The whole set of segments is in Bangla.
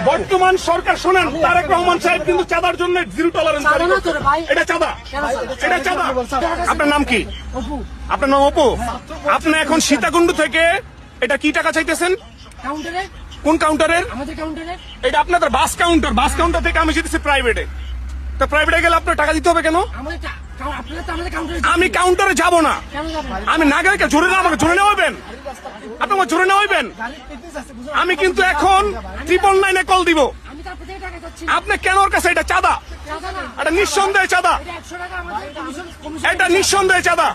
বর্তমান সরকার শোনেন, তারেক রহমান সাহেব কিন্তু চাঁদার জন্য জিরো টলারেন্স। এটা চাঁদা, এটা চাঁদা। আপনার নাম কি? আপনার নাম অপু। আপনি এখন সীতাকুণ্ড থেকে এটা কি টাকা চাইতেছেন? কোন কাউন্টারের? এটা আপনাদের বাস কাউন্টার। বাস কাউন্টার থেকে আমি যেতেছি প্রাইভেটে। তা প্রাইভেটে গেলে আপনার টাকা দিতে হবে কেন? আমি কাউন্টারে যাব না। আমি নাগরিককে জোরে না, আমাকে জোরে নেওয়া হইবেন? আপনি আমার জোরে নেওয়া হইবেন? আমি কিন্তু এখন 999-এ কল দিব। আপনি কেন ওর কাছে? এটা চাঁদা, এটা নিঃসন্দেহে চাঁদা, এটা নিঃসন্দেহে চাঁদা,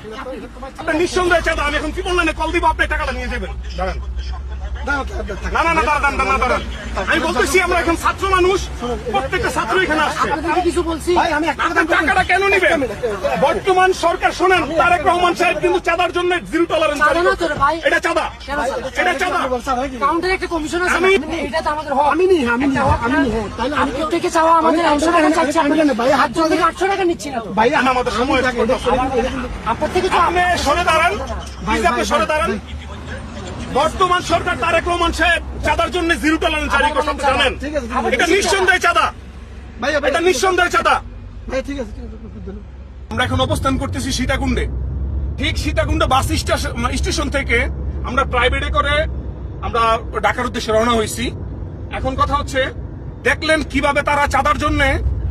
এটা নিঃসন্দেহে চাঁদা। আমি এখন 999-এ কল দিব, আপনি টাকাটা নিয়ে যাবেন। দাঁড়ান, না না না, দাঁড়ান দাঁড়ান দাঁড়ান। আমি বলতেছি আমরা এখন ছাত্র মানুষ, প্রত্যেকটা ছাত্র এখানে আসছে। আপনি টাকাটা কেন নিবেন? বর্তমান সরকার শোনেন, তারেক রহমান সাহেব কিন্তু চাঁদার জন্য জিরো টলারেন্স। এটা চাঁদা, এটা চাঁদা। কাউন্টারে একটা কমিশন আছে, আমি এটা তো আমাদের হক। আমি তাহলে আমি কেউ থেকে চাওয়া আমাদের 100 টাকা চাচ্ছি, আমি ভাই হাত জোর থেকে 800 টাকা নিচ্ছি না তো ভাই। আমাদের সময় আপনার থেকে তো আপনি সরে দাঁড়ান, আপনি সরে দাঁড়ান। বর্তমান সরকার তারেক রহমান সাহেব চাঁদার জন্য জিরো টলারেন্স জারি করছে, আপনি জানেন? এটা নিঃসন্দেহে চাঁদা, এটা নিঃসন্দেহে চাঁদা। আমরা এখন অবস্থান করতেছি সীতাকুণ্ডে। ঠিক সীতাকুণ্ড বাস স্টেশন থেকে আমরা প্রাইভেটে করে আমরা ঢাকার উদ্দেশ্যে রওনা হয়েছি। এখন কথা হচ্ছে, দেখলেন কিভাবে তারা চাঁদার জন্য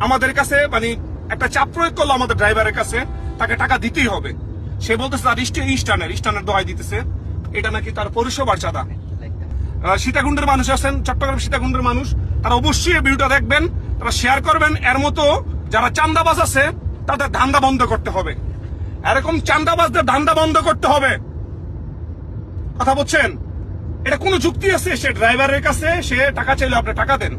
আমাদের কাছে মানে একটা চাপ প্রয়োগ করলো আমাদের ড্রাইভারের কাছে, তাকে টাকা দিতেই হবে। সে বলতেছে তার ইস্টার্নের দোহাই দিতেছে, এটা নাকি তার পরিষেবার চাঁদা। সীতাকুণ্ডের মানুষ আছেন, চট্টগ্রাম সীতাকুণ্ডের মানুষ, তারা অবশ্যই এই ভিডিওটা দেখবেন, তারা শেয়ার করবেন। এর মতো যারা চাঁদাবাজ আছে তাদের ধান্দা বন্ধ করতে হবে, এরকম চাঁদাবাজদের ধান্দা বন্ধ করতে হবে। কথা বলছেন? এটা কোনো যুক্তি আছে? সে ড্রাইভারের কাছে সে টাকা চাইলে আপনি টাকা দেন,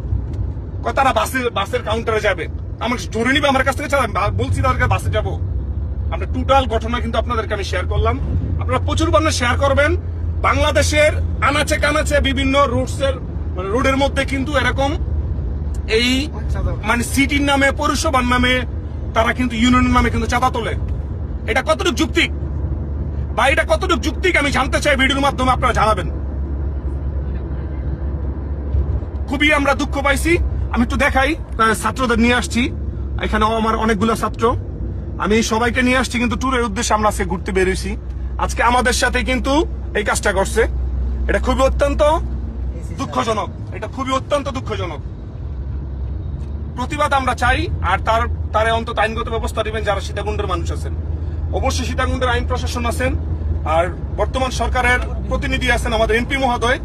তারা বাসের কাউন্টারে যাবে, আমাকে জোরে নিবে আমার কাছ থেকে। বলছি তাদেরকে বাসে যাবো। আমরা টোটাল ঘটনা কিন্তু আপনাদেরকে আমি শেয়ার করলাম, আপনারা প্রচুর পরিমাণে শেয়ার করবেন। বাংলাদেশের আনাচে কানাচে বিভিন্ন রোডের মধ্যে কিন্তু এরকম এই মানে সিটির নামে, পৌরসভার নামে, তারা কিন্তু ইউনিয়নের নামে কিন্তু চাঁদা তোলে। এটা কতটুকু যুক্তিক বা এটা কতটুকু যুক্তিক আমি জানতে চাই, ভিডিওর মাধ্যমে আপনারা জানাবেন। খুবই আমরা দুঃখ পাইছি। আমি একটু দেখাই, ছাত্রদের নিয়ে আসছি এখানে, আমার অনেকগুলো ছাত্র, আমি সবাইকে নিয়ে আসছি কিন্তু ট্যুরের উদ্দেশ্যে আমরা আজকে ঘুরতে বেরিয়েছি। আজকে আমাদের সাথে কিন্তু এই কাজটা করছে, এটা খুবই অত্যন্ত দুঃখজনক, এটা খুবই অত্যন্ত দুঃখজনক। প্রতিবাদ আমরা চাই, আর তার অন্তত আইনগত ব্যবস্থা নেবেন যারা সীতাকুণ্ডের মানুষ আছেন। অবশ্যই সীতাকুণ্ডের আইন প্রশাসন আছেন, আর বর্তমান সরকারের প্রতিনিধি আছেন আমাদের এমপি মহোদয়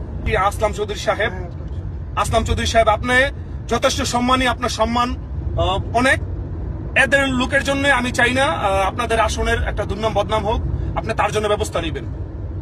আসলাম চৌধুরী সাহেব। আসলাম চৌধুরী সাহেব, আপনি যথেষ্ট সম্মানী, আপনার সম্মান অনেক। এদের লোকের জন্য আমি চাই না আপনাদের আসনের একটা দুর্নাম বদনাম হোক, আপনি তার জন্য ব্যবস্থা নেবেন।